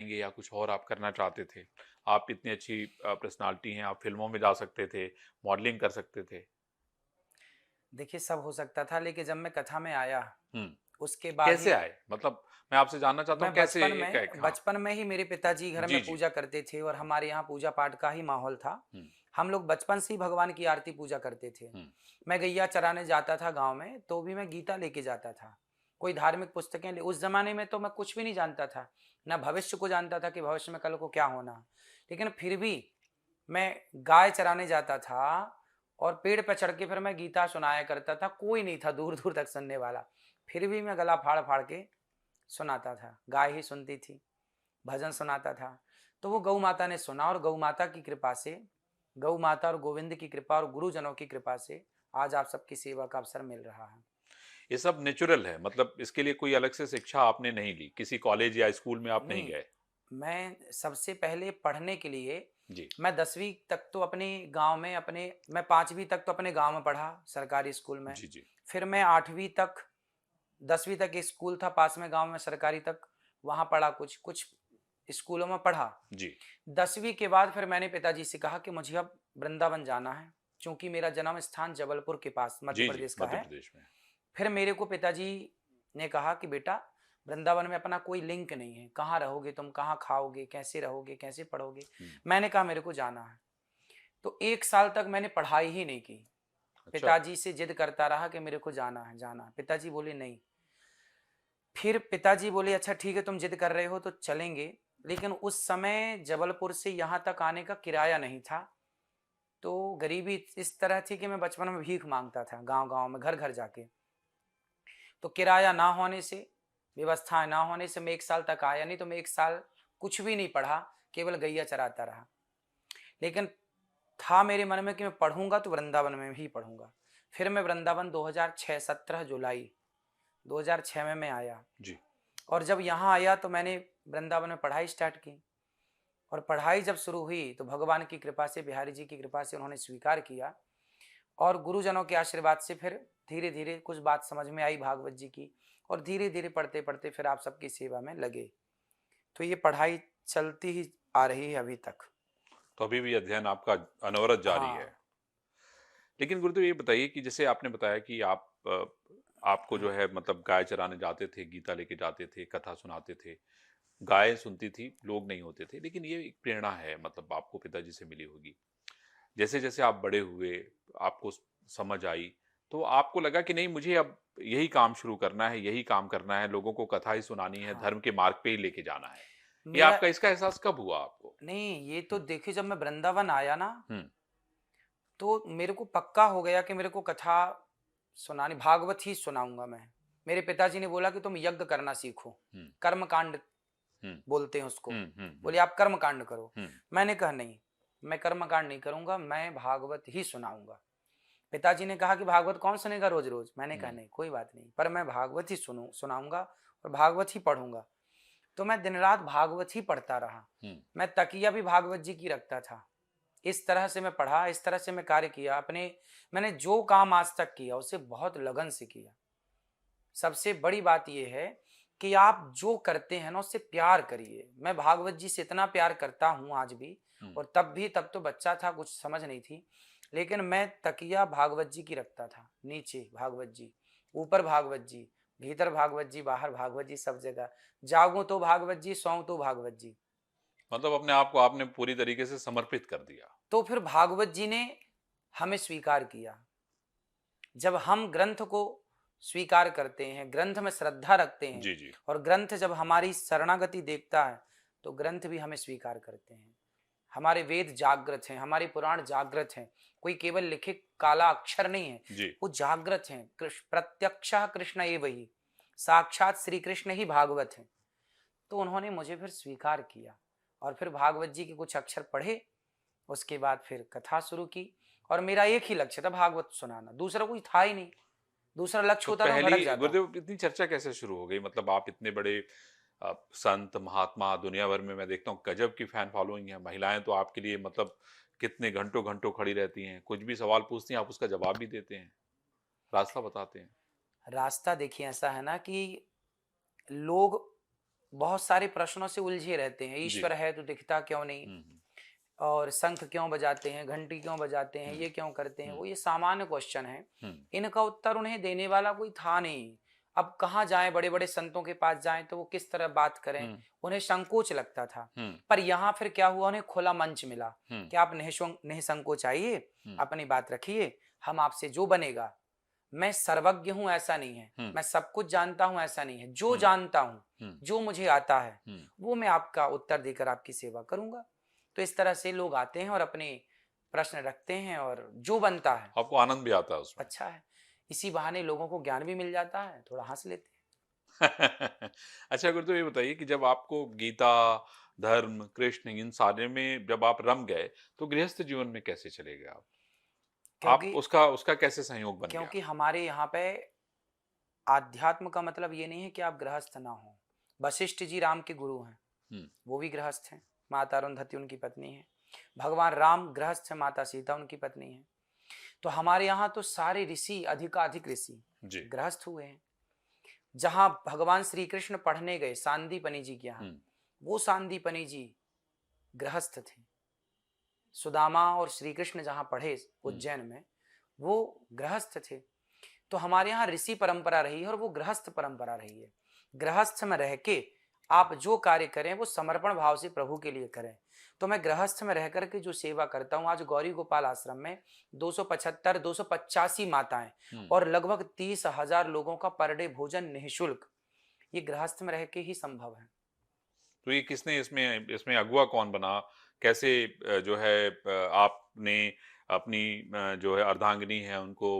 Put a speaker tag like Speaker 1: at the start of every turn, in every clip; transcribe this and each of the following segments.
Speaker 1: या कुछ और आप करना चाहते थे? आप इतनी अच्छी पर्सनैलिटी हैं, आप फ़िल्मों में जा सकते थे, मॉडलिंग कर सकते थे।
Speaker 2: देखिए, सब हो सकता था, लेकिन जब मैं कथा में आया,
Speaker 1: हुँ,
Speaker 2: उसके बाद ही
Speaker 1: कैसे आए? मतलब मैं आपसे जानना चाहता हूँ
Speaker 2: मैं
Speaker 1: कैसे एक एक हाँ,
Speaker 2: बचपन में ही मेरे पिताजी घर में
Speaker 1: जी, जी।
Speaker 2: पूजा करते थे और हमारे यहाँ पूजा पाठ का ही माहौल था।
Speaker 1: हुँ,
Speaker 2: हम लोग बचपन से ही भगवान की आरती पूजा करते थे।
Speaker 1: हुँ,
Speaker 2: मैं गैया चराने जाता था गाँव में, तो भी मैं गीता लेके जाता था। कोई धार्मिक पुस्तकें ले उस ज़माने में तो मैं कुछ भी नहीं जानता था, ना भविष्य को जानता था कि भविष्य में कल को क्या होना है। लेकिन फिर भी मैं गाय चराने जाता था और पेड़ पे चढ़ के फिर मैं गीता सुनाया करता था, कोई नहीं था दूर-दूर तक सुनने वाला। फिर भी मैं गला फाड़-फाड़ के सुनाता था, गाय ही सुनती थी, भजन सुनाता था। तो वो गौ माता ने सुना और गौ माता की कृपा से, गौ माता और गोविंद की कृपा और गुरुजनों की कृपा से आज आप सबकी सेवा का अवसर मिल रहा है।
Speaker 1: ये सब नेचुरल है मतलब इसके लिए कोई अलग से शिक्षा आपने नहीं ली, किसी कॉलेज या स्कूल में आप नहीं
Speaker 2: नहीं,
Speaker 1: गए?
Speaker 2: मैं सबसे पहले पढ़ने के लिए
Speaker 1: जी,
Speaker 2: मैं 10वीं तक तो अपने गाँव में अपने मैं 5वीं तक तो अपने गाँव में पढ़ा, सरकारी स्कूल में।
Speaker 1: जी, जी,
Speaker 2: फिर मैं 8वीं तक 10वीं तक एक स्कूल था पास में गाँव में सरकारी तक, वहाँ पढ़ा कुछ, कुछ स्कूलों में पढ़ा।
Speaker 1: जी,
Speaker 2: 10वीं के बाद फिर मैंने पिताजी से कहा कि मुझे अब वृंदावन जाना है, चूँकि मेरा जन्म स्थान जबलपुर के पास मध्य
Speaker 1: जी, जी,
Speaker 2: प्रदेश का
Speaker 1: मध्य
Speaker 2: है।
Speaker 1: प्रदेश में।
Speaker 2: फिर मेरे को पिताजी ने कहा कि बेटा, वृंदावन में अपना कोई लिंक नहीं है, कहाँ रहोगे तुम, कहाँ खाओगे, कैसे रहोगे, कैसे पढ़ोगे?
Speaker 1: हुँ,
Speaker 2: मैंने कहा मेरे को जाना है। तो 1 साल तक मैंने पढ़ाई ही नहीं की।
Speaker 1: अच्छा,
Speaker 2: पिताजी से जिद करता रहा कि मेरे को जाना है, जाना है। पिताजी बोले नहीं। फिर पिताजी बोले अच्छा ठीक है तुम जिद कर रहे हो तो चलेंगे, लेकिन उस समय जबलपुर से यहाँ तक आने का किराया नहीं था। तो गरीबी इस तरह थी कि मैं बचपन में भीख मांगता था गांव-गांव में, घर-घर जाके। तो किराया ना होने से, व्यवस्थाएं ना होने से मैं 1 साल तक आया नहीं, तो मैं 1 साल कुछ भी नहीं पढ़ा, केवल गैया चराता रहा। लेकिन था मेरे मन में कि मैं पढ़ूंगा तो वृंदावन में ही पढ़ूंगा। फिर मैं वृंदावन 2006 17 जुलाई 2006 में मैं आया।
Speaker 1: जी,
Speaker 2: और जब यहाँ आया तो मैंने वृंदावन में पढ़ाई स्टार्ट की। और पढ़ाई जब शुरू हुई तो भगवान की कृपा से, बिहारी जी की कृपा से उन्होंने स्वीकार किया। और गुरुजनों के आशीर्वाद से फिर धीरे धीरे कुछ बात समझ में आई भागवत जी की। और धीरे धीरे पढ़ते पढ़ते फिर आप सबकी सेवा में लगे। तो ये पढ़ाई चलती ही आ रही है अभी तक।
Speaker 1: तो अभी भी अध्ययन आपका अनवरत जारी है।
Speaker 2: हाँ।
Speaker 1: लेकिन गुरुदेव ये बताइए कि जैसे आपने बताया कि आप आपको जो है मतलब गाय चराने जाते थे, गीता लेके जाते थे, कथा सुनाते थे, गाय सुनती थी, लोग नहीं होते थे। लेकिन ये एक प्रेरणा है मतलब आपको पिताजी से मिली होगी। जैसे-जैसे आप बड़े हुए, आपको समझ आई, तो आपको लगा कि नहीं मुझे अब यही काम शुरू करना है, यही काम करना है, लोगों को कथा ही सुनानी है,
Speaker 2: हाँ।
Speaker 1: धर्म के मार्ग पे ही लेके जाना है। ये
Speaker 2: मेरा
Speaker 1: आपका इसका एहसास कब हुआ आपको?
Speaker 2: नहीं, ये तो
Speaker 1: हुँ,
Speaker 2: देखिए जब मैं वृंदावन आया ना,
Speaker 1: हुँ,
Speaker 2: तो मेरे को पक्का हो गया कि मेरे को कथा सुनानी, भागवत ही सुनाऊंगा मैं। मेरे पिताजी ने बोला कि तुम यज्ञ करना सीखो,
Speaker 1: हुँ,
Speaker 2: कर्म कांड
Speaker 1: हुँ,
Speaker 2: बोलते हैं उसको।
Speaker 1: हुँ, हुँ, हुँ,
Speaker 2: बोले आप कर्म कांड करो।
Speaker 1: हुँ,
Speaker 2: मैंने कहा नहीं, मैं कर्म कांड नहीं करूंगा, मैं भागवत ही सुनाऊंगा। पिताजी ने कहा कि भागवत कौन सुनेगा रोज रोज? मैंने कहा
Speaker 1: हुँ,
Speaker 2: नहीं, कोई बात नहीं, पर मैं भागवत ही सुनाऊंगा और भागवत ही पढ़ूंगा। तो मैं दिन रात भागवत ही पढ़ता रहा।
Speaker 1: हुँ।
Speaker 2: मैं तकिया भी भागवत जी की रखता था। इस तरह से मैं पढ़ा, इस तरह से मैं कार्य किया अपने। मैंने जो काम आज तक किया उसे बहुत लगन से किया। सबसे बड़ी बात यह है कि आप जो करते हैं ना उससे प्यार करिए। मैं भागवत जी से इतना प्यार करता हूँ आज भी।
Speaker 1: हुँ,
Speaker 2: और तब तो बच्चा था, कुछ समझ नहीं थी। लेकिन मैं तकिया भागवत जी की रखता था, नीचे भागवत जी, ऊपर भागवत जी, भीतर भागवत जी, बाहर भागवत जी, सब जगह। जागूं तो भागवत जी, सोऊं तो भागवत जी।
Speaker 1: मतलब अपने आप को आपने पूरी तरीके से समर्पित कर दिया।
Speaker 2: तो फिर भागवत जी ने हमें स्वीकार किया। जब हम ग्रंथ को स्वीकार करते हैं, ग्रंथ में श्रद्धा रखते हैं,
Speaker 1: जी, जी।
Speaker 2: और ग्रंथ जब हमारी शरणागति देखता है, तो ग्रंथ भी हमें स्वीकार करते हैं। हमारे वेद जागृत हैं, हमारे पुराण जागृत हैं। कोई केवल लिखे काला अक्षर नहीं है,
Speaker 1: जी।
Speaker 2: वो जागृत हैं। कृष्ण प्रत्यक्षः कृष्ण एव ही, साक्षात श्री कृष्ण ही भागवत हैं। तो उन्होंने मुझे फिर स्वीकार किया और फिर भागवत जी के कुछ अक्षर पढ़े। उसके बाद फिर कथा शुरू की। और मेरा एक ही लक्ष्य था, भागवत सुनाना, दूसरा कोई था ही नहीं। दूसरा लक्ष्य
Speaker 1: तो
Speaker 2: होता तो मैं
Speaker 1: पहली
Speaker 2: भटक जाता।
Speaker 1: गुरुदेव इतनी चर्चा कैसे शुरू हो गई? मतलब आप इतने बड़े संत, महात्मा दुनिया भर में मैं देखता हूँ गजब की फैन फॉलोइंग है। महिलाएँ तो आपके लिए मतलब कितने घंटों-घंटों खड़ी रहती हैं। कुछ भी सवाल पूछती हैं, आप उसका जवाब भी देते हैं, रास्ता बताते हैं।
Speaker 2: रास्ता देखिए ऐसा है ना कि लोग बहुत सारे प्रश्नों से उलझे रहते हैं।
Speaker 1: जी।
Speaker 2: ईश्वर है तो दिखता क्यों नहीं,
Speaker 1: हुँ,
Speaker 2: और शंख क्यों बजाते हैं, घंटी क्यों बजाते हैं,
Speaker 1: हुँ,
Speaker 2: ये क्यों करते हैं,
Speaker 1: हुँ,
Speaker 2: वो ये सामान्य क्वेश्चन है।
Speaker 1: हुँ,
Speaker 2: इनका उत्तर उन्हें देने वाला कोई था नहीं। अब कहाँ जाएं, बड़े बड़े संतों के पास जाएं तो वो किस तरह बात करें,
Speaker 1: हुँ,
Speaker 2: उन्हें संकोच लगता था।
Speaker 1: हुँ,
Speaker 2: पर यहाँ फिर क्या हुआ, उन्हें खुला मंच मिला
Speaker 1: हुँ,
Speaker 2: कि आप निसंकोच आइए,
Speaker 1: हुँ,
Speaker 2: अपनी बात रखिए, हम आपसे जो बनेगा। मैं सर्वज्ञ हूं ऐसा नहीं है,
Speaker 1: हुँ,
Speaker 2: मैं सब कुछ जानता हूं ऐसा नहीं है, जो
Speaker 1: हुँ,
Speaker 2: जानता हूं,
Speaker 1: हुँ,
Speaker 2: जो मुझे आता है,
Speaker 1: हुँ।
Speaker 2: वो मैं आपका उत्तर देकर आपकी सेवा करूंगा। तो इस तरह से लोग आते हैं और अपने प्रश्न रखते हैं, और जो बनता है
Speaker 1: आपको आनंद भी आता है उसमें।
Speaker 2: अच्छा है। इसी बहाने लोगों को ज्ञान भी मिल जाता है, थोड़ा हंस लेते हैं।
Speaker 1: अच्छा गुरुदेव ये बताइए कि जब आपको गीता, धर्म, कृष्ण इन सारे में जब आप रम गए, तो गृहस्थ जीवन में कैसे चले गए आप? आप
Speaker 2: क्योंकि
Speaker 1: उसका उसका कैसे संयोग बन गया?
Speaker 2: क्योंकि हमारे यहाँ पे आध्यात्म का मतलब ये नहीं है कि आप गृहस्थ ना हो। वशिष्ठ जी राम के गुरु हैं,
Speaker 1: हुँ,
Speaker 2: वो भी गृहस्थ हैं, माता अरुंधति उनकी पत्नी है। भगवान राम गृहस्थ है, माता सीता उनकी पत्नी है। तो हमारे यहाँ तो सारे ऋषि, अधिकाधिक ऋषि
Speaker 1: जी।
Speaker 2: गृहस्थ हुए हैं। जहाँ भगवान श्री कृष्ण पढ़ने गए सांदीपनि जी के यहाँ,
Speaker 1: हुँ,
Speaker 2: वो सांदीपनि जी गृहस्थ थे। सुदामा और श्री कृष्ण जहाँ पढ़े
Speaker 1: हुँ,
Speaker 2: उज्जैन में, वो गृहस्थ थे। तो हमारे यहाँ ऋषि परंपरा रही है और वो गृहस्थ परंपरा रही है। गृहस्थ में रह के आप जो कार्य करें वो समर्पण भाव से प्रभु के लिए करें। तो मैं गृहस्थ में रह करके जो सेवा करता हूँ, आज गौरी गोपाल आश्रम में 275 285 माताएं
Speaker 1: हुँ।
Speaker 2: और लगभग 30,000 लोगों का पर डे भोजन निःशुल्क, ये गृहस्थ में रह के ही संभव है।
Speaker 1: तो ये किसने इसमें इसमें अगुवा कौन बना? कैसे जो है आपने अपनी जो है अर्धांगिनी है उनको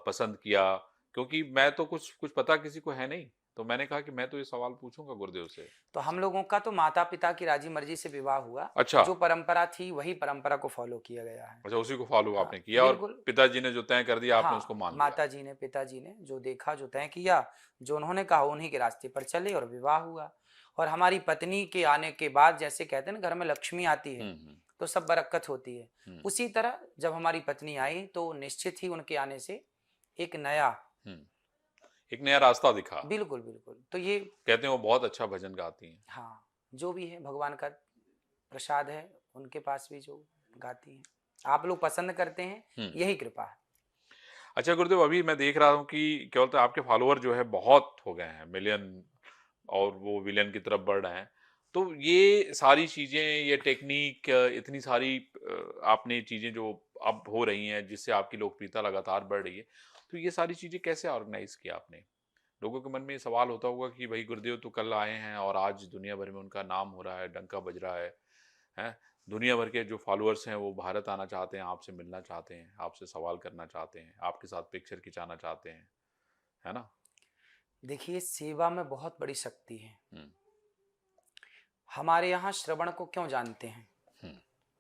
Speaker 1: पसंद किया? क्योंकि मैं तो कुछ कुछ पता किसी को है नहीं, तो मैंने कहा कि मैं तो ये सवाल पूछूँगा गुरुदेव से।
Speaker 2: तो हम लोगों का तो माता पिता की राजी मर्जी से विवाह हुआ।
Speaker 1: अच्छा,
Speaker 2: जो परंपरा थी वही परंपरा को फॉलो किया गया है।
Speaker 1: अच्छा उसी को फ़ॉलो
Speaker 2: हाँ
Speaker 1: आपने किया और
Speaker 2: बिल्कुल।
Speaker 1: पिताजी ने जो तय कर दिया आपने उसको
Speaker 2: हाँ,
Speaker 1: मान लिया।
Speaker 2: माताजी ने, पिताजी ने जो देखा, जो तय किया, जो उन्होंने कहा उन्हीं के रास्ते पर चले और विवाह हुआ। और हमारी पत्नी के आने के बाद, जैसे कहते हैं ना घर में लक्ष्मी आती है
Speaker 1: हुँ, हुँ,
Speaker 2: तो सब बरकत होती है,
Speaker 1: हुँ,
Speaker 2: उसी तरह जब हमारी पत्नी आई तो निश्चित ही उनके आने से एक नया,
Speaker 1: हुँ। एक नया रास्ता दिखा।
Speaker 2: बिल्कुल बिल्कुल, तो ये,
Speaker 1: कहते हैं वो बहुत अच्छा भजन गाती हैं।
Speaker 2: हाँ, जो भी है भगवान का प्रसाद है, उनके पास भी जो गाती हैं, आप लोग पसंद करते हैं,
Speaker 1: हुँ।
Speaker 2: यही कृपा है।
Speaker 1: अच्छा गुरुदेव अभी मैं देख रहा हूँ कि क्या बोलते हैं आपके फॉलोअर जो है बहुत हो गए हैं, मिलियन और वो विलियन की तरफ बढ़ रहे हैं। तो ये सारी चीज़ें, ये टेक्नीक इतनी सारी आपने चीज़ें जो अब हो रही हैं जिससे आपकी लोकप्रियता लगातार बढ़ रही है। तो ये सारी चीज़ें कैसे ऑर्गेनाइज़ किया आपने? लोगों के मन में ये सवाल होता होगा कि भई गुरुदेव तो कल आए हैं और आज दुनिया भर में उनका नाम हो रहा है, डंका बज रहा है, हैं? दुनिया भर के जो फॉलोअर्स हैं वो भारत आना चाहते हैं, आपसे मिलना चाहते हैं, आपसे सवाल करना चाहते हैं, आपके साथ पिक्चर खिंचाना चाहते हैं, है ना?
Speaker 2: देखिए, सेवा में बहुत बड़ी शक्ति है।
Speaker 1: हुँ,
Speaker 2: हमारे यहाँ श्रवण को क्यों जानते हैं?
Speaker 1: हुँ,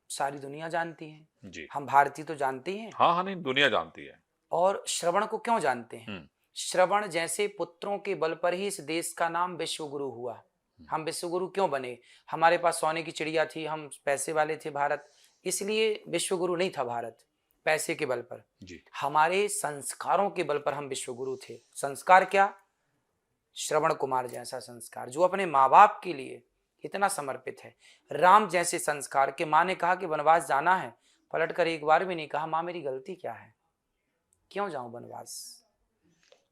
Speaker 2: सारी दुनिया जानती है।
Speaker 1: जी।
Speaker 2: हम भारतीय तो जानते ही हैं।
Speaker 1: हाँ, हाँ, नहीं दुनिया जानती है।
Speaker 2: और श्रवण को क्यों जानते हैं?
Speaker 1: हुँ,
Speaker 2: श्रवण जैसे पुत्रों के बल पर ही इस देश का नाम विश्वगुरु हुआ।
Speaker 1: हुँ,
Speaker 2: हम विश्वगुरु क्यों बने? हमारे पास सोने की चिड़िया थी, हम पैसे वाले थे भारत, इसलिए विश्वगुरु नहीं था भारत, पैसे के बल पर।
Speaker 1: जी।
Speaker 2: हमारे संस्कारों के बल पर हम विश्वगुरु थे। संस्कार क्या? श्रवण कुमार जैसा संस्कार, जो अपने माँ बाप के लिए इतना समर्पित है। राम जैसे संस्कार के, माँ ने कहा कि वनवास जाना है, पलट कर एक बार भी नहीं कहा माँ मेरी गलती क्या है, क्यों जाऊं वनवास।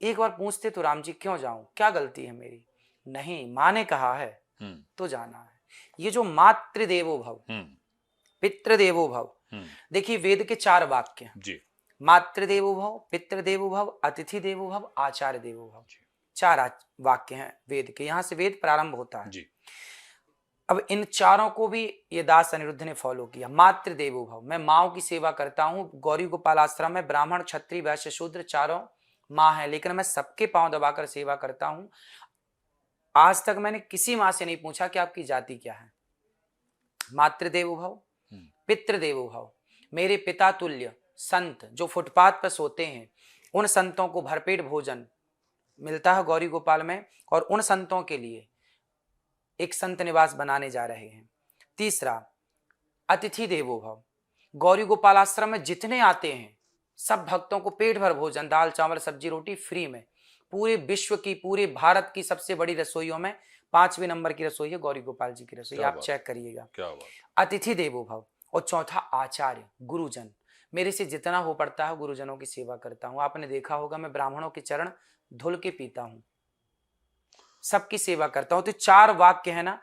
Speaker 2: एक बार पूछते तो राम जी क्यों जाऊं, क्या गलती है मेरी? नहीं, माँ ने कहा है
Speaker 1: हुँ,
Speaker 2: तो जाना है। ये जो मातृदेवो भव,
Speaker 1: हुँ,
Speaker 2: पितृदेवो भव,
Speaker 1: हुँ,
Speaker 2: देखिए वेद के 4 वाक्य हैं।
Speaker 1: जी,
Speaker 2: मातृदेवो भव, पितृदेवो भव, अतिथि देवो भव, आचार्य देवो भव।
Speaker 1: जी,
Speaker 2: 4 वाक्य हैं वेद के, यहां से वेद प्रारंभ होता है।
Speaker 1: जी,
Speaker 2: अब इन चारों को भी ये दास अनिरुद्ध ने फॉलो किया। मातृदेवो भव, मैं माओ की सेवा करता हूँ। गौरी गोपाल आश्रम में ब्राह्मण, क्षत्रिय, वैश्य, शूद्र चारों माँ है, लेकिन मैं सबके पांव दबाकर सेवा करता हूँ। आज तक मैंने किसी माँ से नहीं पूछा कि आपकी जाति क्या है। मातृदेवो भव,
Speaker 1: हुँ,
Speaker 2: पितृदेवो भव, मेरे पिता तुल्य संत जो फुटपाथ पर सोते हैं, उन संतों को भरपेट भोजन मिलता है गौरी गोपाल में, और उन संतों के लिए एक संत निवास बनाने जा रहे हैं। तीसरा, अतिथि देवो भव, गौरी गोपाल आश्रम में जितने आते हैं सब भक्तों को पेट भर भोजन, दाल चावल सब्जी रोटी फ्री में। पूरे विश्व की, पूरे भारत की सबसे बड़ी रसोइयों में 5वें नंबर की रसोई है गौरी गोपाल जी की रसोई,
Speaker 1: क्या
Speaker 2: आप
Speaker 1: बात
Speaker 2: चेक करिएगा।
Speaker 1: क्या बात।
Speaker 2: अतिथि देवो भव। और चौथा आचार्य गुरुजन। मेरे से जितना हो पड़ता है गुरुजनों की सेवा करता हूँ। आपने देखा होगा मैं ब्राह्मणों के चरण धुल के पीता हूँ, सबकी सेवा करता हूँ। तो 4 वाक्य है ना,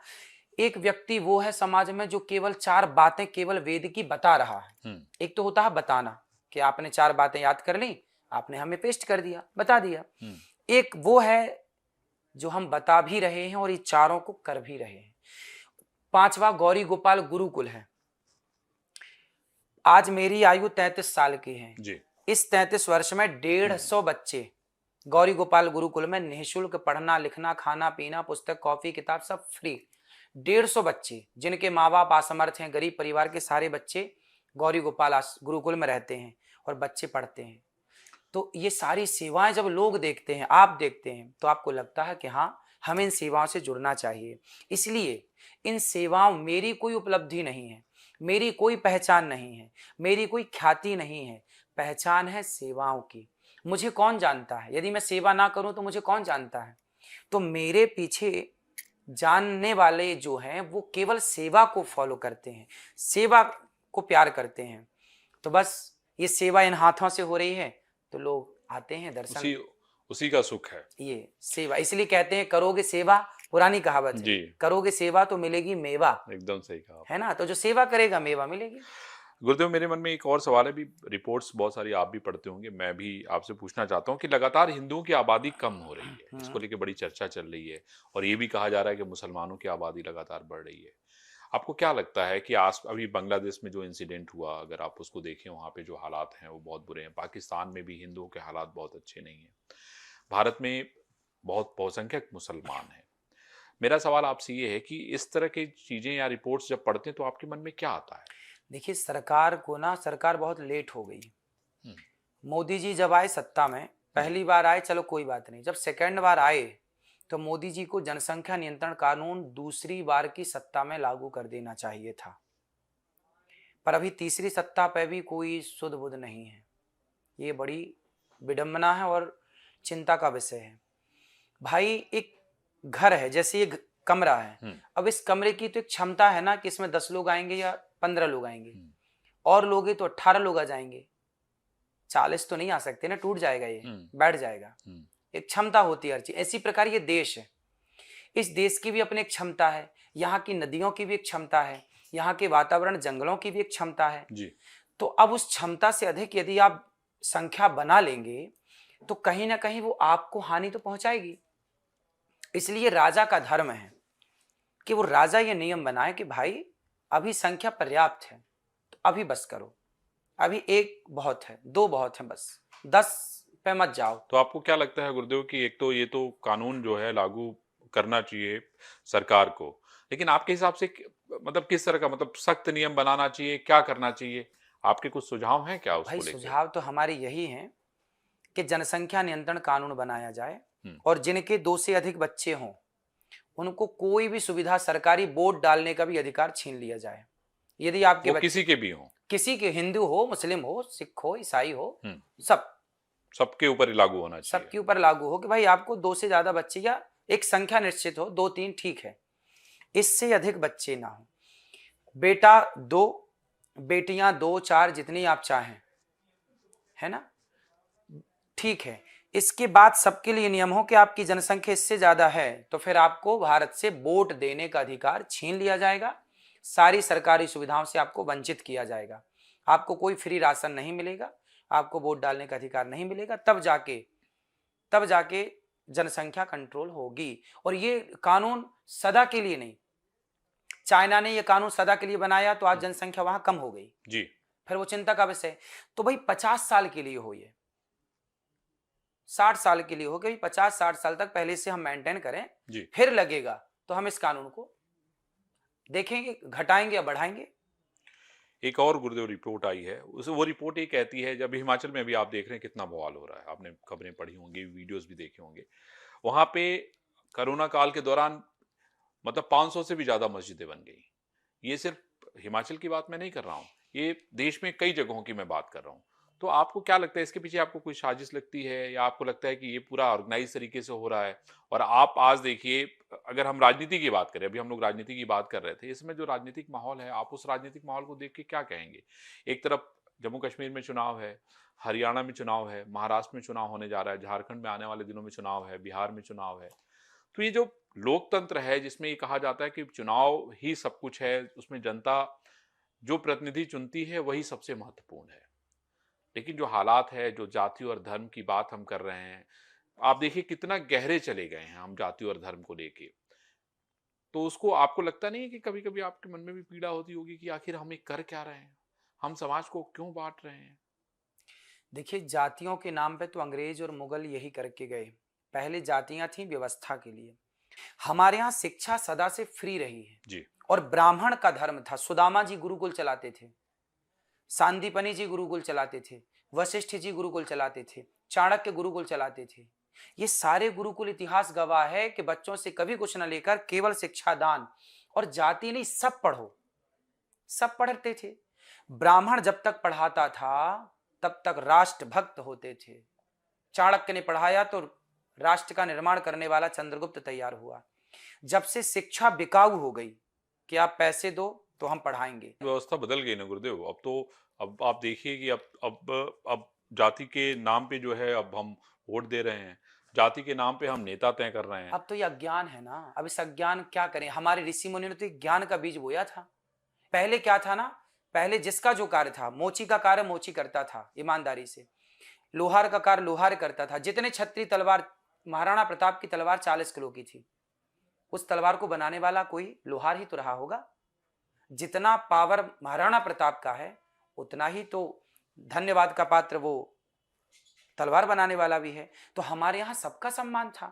Speaker 2: एक व्यक्ति वो है समाज में जो केवल 4 बातें केवल वेद की बता रहा है। एक तो होता है बताना कि आपने 4 बातें याद कर ली, आपने हमें पेस्ट कर दिया, बता दिया। एक वो है जो हम बता भी रहे हैं और ये चारों को कर भी रहे हैं। 5वां गौरी गोपाल गुरुकुल है। आज मेरी आयु 33 साल की है
Speaker 1: जी।
Speaker 2: इस 33 वर्ष में 150 बच्चे गौरी गोपाल गुरुकुल में निःशुल्क पढ़ना लिखना खाना पीना पुस्तक कॉफी किताब सब फ्री। 150 बच्चे जिनके माँ बाप असमर्थ हैं, गरीब परिवार के सारे बच्चे गौरी गोपाल गुरुकुल में रहते हैं और बच्चे पढ़ते हैं। तो ये सारी सेवाएं जब लोग देखते हैं, आप देखते हैं, तो आपको लगता है कि हाँ हमें इन सेवाओं से जुड़ना चाहिए। इसलिए इन सेवाओं मेरी कोई उपलब्धि नहीं है, मेरी कोई पहचान नहीं है, मेरी कोई ख्याति नहीं है, पहचान है सेवाओं की। मुझे कौन जानता है? यदि मैं सेवा ना करूं तो मुझे कौन जानता है? तो मेरे पीछे जानने वाले जो हैं वो केवल सेवा को फॉलो करते हैं, सेवा को प्यार करते हैं। तो बस ये सेवा इन हाथों से हो रही है तो लोग आते हैं दर्शन।
Speaker 1: उसी का सुख है
Speaker 2: ये सेवा, इसलिए कहते हैं करोगे सेवा, पुरानी कहावत है, करोगे सेवा तो मिलेगी मेवा।
Speaker 1: एकदम सही कहा
Speaker 2: है ना, तो जो सेवा करेगा मेवा मिलेगी।
Speaker 1: गुरुदेव मेरे मन में एक और सवाल है, भी रिपोर्ट्स बहुत सारी आप भी पढ़ते होंगे, मैं भी आपसे पूछना चाहता हूँ कि लगातार हिंदुओं की आबादी कम हो रही है, इसको लेकर बड़ी चर्चा चल रही है और ये भी कहा जा रहा है कि मुसलमानों की आबादी लगातार बढ़ रही है। आपको क्या लगता है कि आज अभी बांग्लादेश में जो इंसिडेंट हुआ, अगर आप उसको देखें वहाँ पे जो हालात हैं वो बहुत बुरे हैं, पाकिस्तान में भी हिंदुओं के हालात बहुत अच्छे नहीं हैं, भारत में बहुत बहुसंख्यक मुसलमान हैं। मेरा सवाल आपसे ये है कि इस तरह की चीजें या रिपोर्ट्स जब पढ़ते हैं तो आपके मन में क्या आता है?
Speaker 2: देखिए सरकार बहुत लेट हो गई। मोदी जी जब आए सत्ता में, पहली बार आए चलो कोई बात नहीं, जब सेकंड बार आए तो मोदी जी को जनसंख्या नियंत्रण कानून दूसरी बार की सत्ता में लागू कर देना चाहिए था, पर अभी तीसरी सत्ता पे भी कोई सुध बुध नहीं है। ये बड़ी विडंबना है और चिंता का विषय है। भाई एक घर है, जैसे ये कमरा है, अब इस कमरे की तो एक क्षमता है ना कि इसमें 10 लोग आएंगे या 15 लोग आएंगे, और लोग तो 18 लोग आ जाएंगे, 40 तो नहीं आ सकते ना, टूट जाएगा, ये बैठ जाएगा। एक क्षमता होती है हर चीज। इसी प्रकार ये देश है, इस देश की भी अपनी एक क्षमता है, यहाँ की नदियों की भी एक क्षमता है, यहाँ के वातावरण जंगलों की भी एक क्षमता है
Speaker 1: जी।
Speaker 2: तो अब उस क्षमता से अधिक यदि आप संख्या बना लेंगे तो कहीं ना कहीं वो आपको हानि तो पहुंचाएगी। इसलिए राजा का धर्म है कि वो राजा ये नियम बनाए कि भाई अभी संख्या पर्याप्त है तो अभी बस करो, अभी 1 बहुत है, 2 बहुत है, बस 10 पे मत जाओ।
Speaker 1: तो आपको क्या लगता है गुरुदेव कि एक तो ये तो कानून जो है लागू करना चाहिए सरकार को, लेकिन आपके हिसाब से मतलब किस तरह का, मतलब सख्त नियम बनाना चाहिए, क्या करना चाहिए? आपके कुछ सुझाव हैं क्या उसको
Speaker 2: भाई
Speaker 1: लेकर?
Speaker 2: सुझाव तो हमारे यही हैं कि जनसंख्या नियंत्रण कानून बनाया जाए और जिनके 2 से अधिक बच्चे हों उनको कोई भी सुविधा, सरकारी बोर्ड डालने का भी अधिकार छीन लिया जाए। यदि आपके बच्चे
Speaker 1: किसी के भी हों,
Speaker 2: किसी के, हिंदू हो, मुस्लिम हो, सिख हो, ईसाई हो,
Speaker 1: सबके ऊपर लागू होना चाहिए,
Speaker 2: सबके ऊपर लागू हो कि भाई आपको 2 से ज्यादा बच्चे, या एक संख्या निश्चित हो, 2-3 ठीक है, इससे अधिक बच्चे ना हो। बेटा 2, बेटियां 2-4 जितनी आप चाहें, है ना, ठीक है। इसके बाद सबके लिए नियम हो कि आपकी जनसंख्या इससे ज्यादा है तो फिर आपको भारत से वोट देने का अधिकार छीन लिया जाएगा, सारी सरकारी सुविधाओं से आपको वंचित किया जाएगा, आपको कोई फ्री राशन नहीं मिलेगा, आपको वोट डालने का अधिकार नहीं मिलेगा, तब जाके जनसंख्या कंट्रोल होगी। और ये कानून सदा के लिए नहीं, चाइना ने ये कानून सदा के लिए बनाया तो आज जनसंख्या वहां कम हो गई
Speaker 1: जी,
Speaker 2: फिर वो चिंता का विषय। तो भाई 50 साल के लिए हो, ये 60 साल के लिए हो गई, 50-60 साल तक पहले से हम मेंटेन करें जी। फिर लगेगा तो हम इस कानून को देखेंगे, घटाएंगे या बढ़ाएंगे।
Speaker 1: एक और गुरुदेव रिपोर्ट आई है, वो रिपोर्ट ये कहती है, जब हिमाचल में भी आप देख रहे हैं कितना बवाल हो रहा है, आपने खबरें पढ़ी होंगी, वीडियोस भी देखे होंगे, वहां पे कोरोना काल के दौरान मतलब 500 से भी ज्यादा मस्जिदें बन गई। ये सिर्फ हिमाचल की बात मैं नहीं कर रहा हूँ, ये देश में कई जगहों की मैं बात कर रहा हूँ। तो आपको क्या लगता है इसके पीछे आपको कोई साजिश लगती है या आपको लगता है कि ये पूरा ऑर्गेनाइज तरीके से हो रहा है? और आप आज देखिए अगर हम राजनीति की बात करें, अभी हम लोग राजनीति की बात कर रहे थे, इसमें जो राजनीतिक माहौल है, आप उस राजनीतिक माहौल को देख के क्या कहेंगे? एक तरफ जम्मू कश्मीर में चुनाव है, हरियाणा में चुनाव है, महाराष्ट्र में चुनाव होने जा रहा है, झारखंड में आने वाले दिनों में चुनाव है, बिहार में चुनाव है। तो ये जो लोकतंत्र है जिसमें ये कहा जाता है कि चुनाव ही सब कुछ है, उसमें जनता जो प्रतिनिधि चुनती है वही सबसे महत्वपूर्ण है। लेकिन जो हालात है, जो जाति और धर्म की बात हम कर रहे हैं, आप देखिए कितना गहरे चले गए हैं हम जाति और धर्म को लेके। तो उसको आपको लगता नहीं है कि कभी-कभी आपके मन में भी पीड़ा होती होगी कि आखिर हम ये कर क्या रहे हैं? हम समाज को क्यों बाँट रहे हैं?
Speaker 2: देखिए, जातियों के नाम पे तो अंग्रेज और मुगल यही करके गए। पहले जातियां थीं व्यवस्था के लिए। हमारे यहाँ शिक्षा सदा से फ्री रही है
Speaker 1: जी,
Speaker 2: और ब्राह्मण का धर्म था। सुदामा जी गुरुकुल चलाते थे, सांदीपनि जी गुरुकुल चलाते थे, वशिष्ठ जी गुरुकुल चलाते थे, चाणक्य गुरुकुल चलाते थे। ये सारे गुरुकुल इतिहास गवाह है कि बच्चों से कभी कुछ न लेकर केवल शिक्षा दान, और जाति नहीं, सब पढ़ो। सब पढ़ते थे। ब्राह्मण जब तक पढ़ाता था तब तक राष्ट्र भक्त होते थे। चाणक्य ने पढ़ाया तो राष्ट्र का निर्माण करने वाला चंद्रगुप्त तैयार हुआ। जब से शिक्षा बिकाऊ हो गई कि आप पैसे दो तो हम पढ़ाएंगे।
Speaker 1: व्यवस्था बदल गई ना गुरुदेव। अब तो अब आप देखिए कि अब जाति के नाम पे जो है अब हम वोट दे रहे हैं। जाति के नाम पे हम नेता तय कर रहे हैं।
Speaker 2: अब तो ये अज्ञान है ना। अब इस अज्ञान क्या करें, हमारे ऋषि मुनि ने तो ज्ञान का बीज बोया था। पहले क्या था ना, पहले जिसका जो कार्य था, मोची का कार्य मोची करता था ईमानदारी से, लोहार का कार्य लोहार करता था। जितने छत्री तलवार, महाराणा प्रताप की तलवार 40 किलो की थी, उस तलवार को बनाने वाला कोई लोहार ही तो रहा होगा। जितना पावर महाराणा प्रताप का है उतना ही तो धन्यवाद का पात्र वो तलवार बनाने वाला भी है। तो हमारे यहाँ सबका सम्मान था।